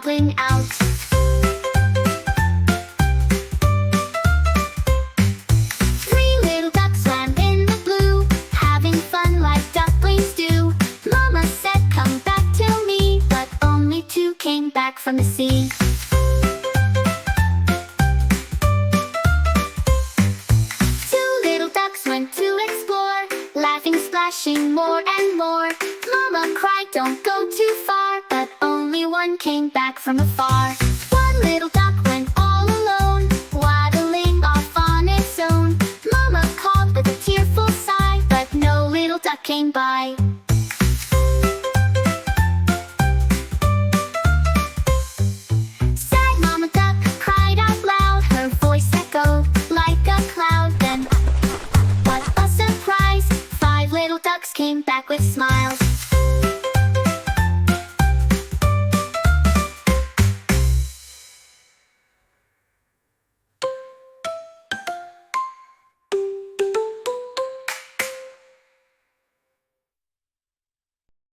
waddling out. Three little ducks swam in the blue, having fun like ducklings do. Mama said, "Come back to me," but only two came back from the sea. Two little ducks went to explore, laughing, splashing more and more. Mama cried, "Don't go too far," but only one came back from afar. One little duck went all alone, waddling off on its own. Mama called with a tearful sigh, but no little duck came by.